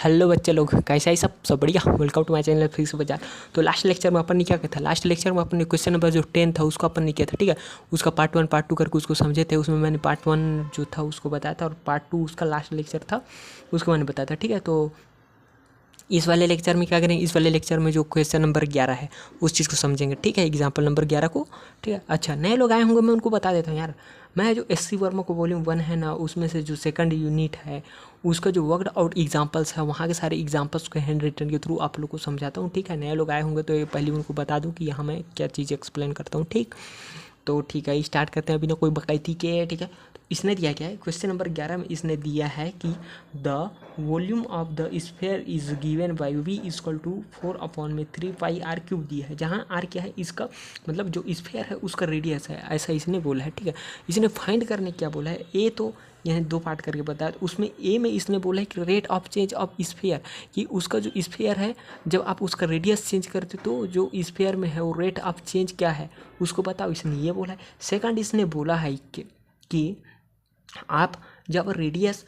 Hello बच्चे लोग, कैसा है सब बढ़िया। वेलकम टू माय चैनल फिर से बाजार। तो लास्ट लेक्चर में अपन ने क्या किया था? लास्ट लेक्चर में अपन ने क्वेश्चन नंबर जो 10 था उसको अपन ने किया था, ठीक है। उसका पार्ट 1 पार्ट 2 करके उसको समझे थे। उसमें मैंने पार्ट 1 जो था उसको बताया था और पार्ट 2 उसका लास्ट लेक्चर था उसको मैंने बताया था, ठीक है। तो इस वाले लेक्चर में क्या करेंगे, इस वाले लेक्चर में जो क्वेश्चन नंबर 11 है उस चीज़ को समझेंगे, ठीक है। एग्जाम्पल नंबर 11 को, ठीक है। अच्छा, नए लोग आए होंगे, मैं उनको बता देता हूँ यार। मैं जो एस सी वर्मा को वॉल्यूम 1 है ना, उसमें से जो सेकंड यूनिट है उसका जो वर्कड आउट एग्जाम्पल्स है, वहाँ के सारे एग्जाम्पल्स को हैंड रिटन के थ्रू आप लोग को समझाता हूँ, ठीक है। नए लोग आए होंगे तो ये पहले उनको बता दूँ कि यहाँ मैं क्या चीज़ एक्सप्लेन करता हूँ, ठीक। तो ठीक है, स्टार्ट करते हैं बिना कोई बकैती के, ठीक है। तो इसने दिया क्या है, क्वेश्चन नंबर 11 में इसने दिया है कि the volume of the sphere is given by v equal to 4/3 pi r cube दिया है, जहाँ r क्या है, इसका मतलब जो स्फीयर है उसका रेडियस है, ऐसा इसने बोला है, ठीक है। इसने फाइंड करने क्या बोला है, ए तो यहाँ 2 पार्ट करके बताया। तो उसमें ए में इसने बोला है कि rate of change of sphere, कि उसका जो स्फीयर है जब आप उसका रेडियस चेंज करते तो जो स्फीयर में है वो रेट ऑफ चेंज क्या है उसको बताओ, इसने ये बोला है। सेकंड इसने बोला है कि आप जब radius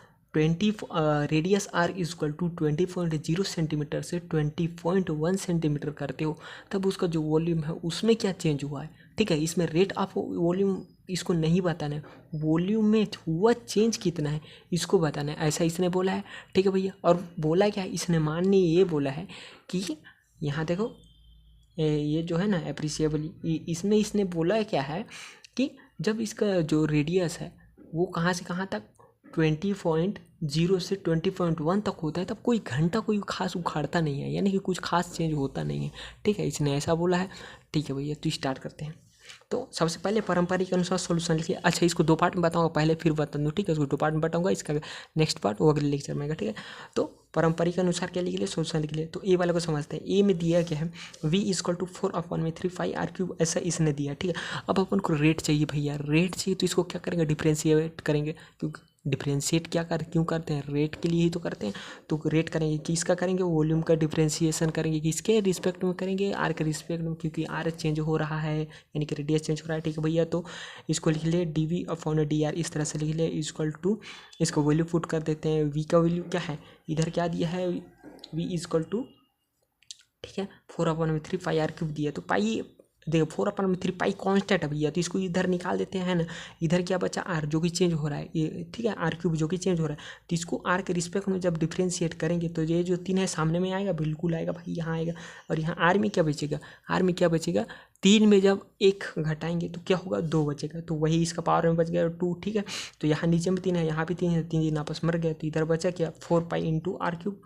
r equal to 20.0 centimetre से 20.1 सेंटीमीटर करते हो तब उसका जो वॉल्यूम है उसमें क्या चेंज हुआ है, ठीक है। इसमें रेट ऑफ वॉल्यूम इसको नहीं बताना है, वॉल्यूम में हुआ चेंज कितना है इसको बताना है, ऐसा इसने बोला है, ठीक है भैया। और बोला क्या है इसने, मानने ये बोला है कि यहाँ देखो ये जो है ना एप्रिसिएबल, इसमें इसने बोला क्या है कि जब इसका जो रेडियस है वो कहाँ से कहाँ तक 20.0 से 20.1 तक होता है तब कोई घंटा कोई खास उखाड़ता नहीं है, यानी कि कुछ खास चेंज होता नहीं है, ठीक है। इसने ऐसा बोला है, ठीक है भैया। तो स्टार्ट करते हैं। तो सबसे पहले पारंपरिक अनुसार सॉल्यूशन लिखिए। अच्छा, इसको 2 पार्ट में बताऊंगा, पहले फिर बता दूँ, ठीक है। इसको 2 पार्ट में बताऊंगा, इसका नेक्स्ट पार्ट वो अगले लेक्चर में आएगा, ठीक है। तो पारंपरिक अनुसार क्या लिख लिया, सॉल्यूशन लिख लिया। तो ए वाले को समझते हैं। ए में दिया क्या है, v equal to 4/3 pi r cube, ऐसा इसने दिया, ठीक है। अब अपन को रेट चाहिए भैया, रेट चाहिए तो इसको क्या करेंगे, डिफ्रेंशिएट करेंगे, क्योंकि डिफ्रेंशिएट क्यों करते हैं, रेट के लिए ही तो करते हैं। तो रेट करेंगे किसका करेंगे, वॉल्यूम का डिफ्रेंशिएशन करेंगे, किसके रिस्पेक्ट में करेंगे, आर के रिस्पेक्ट में, क्योंकि आर चेंज हो रहा है यानी कि रेडियस चेंज हो रहा है, ठीक है भैया। तो इसको लिख ले dv/dr, इस तरह से लिख ले, इक्वल टू इसको वैल्यू पुट कर देते हैं। v का वैल्यू क्या है, इधर क्या दिया है, v इक्वल टू, ठीक है, 4/3 पाई r क्यूब दिया। तो पाई देखो 4/3 पाई कांस्टेंट है भैया, तो इसको इधर निकाल देते हैं ना। इधर क्या बचा, आर जो कि चेंज हो रहा है, ये ठीक है, आर क्यूब जो कि चेंज हो रहा है। तो इसको आर के रिस्पेक्ट में जब डिफ्रेंशिएट करेंगे तो ये जो 3 है सामने में आएगा, बिल्कुल आएगा भाई, यहाँ आएगा। और यहाँ आर में क्या बचेगा, आर में क्या बचेगा, 3 में जब 1 घटाएंगे तो क्या होगा, 2 बचेगा। तो वही इसका पावर में बच गया 2, ठीक है। तो यहाँ नीचे में 3 है, यहाँ भी 3 है, 3 आपस मर गया, तो इधर बचा क्या, 4 पाई इंटू आर क्यूब,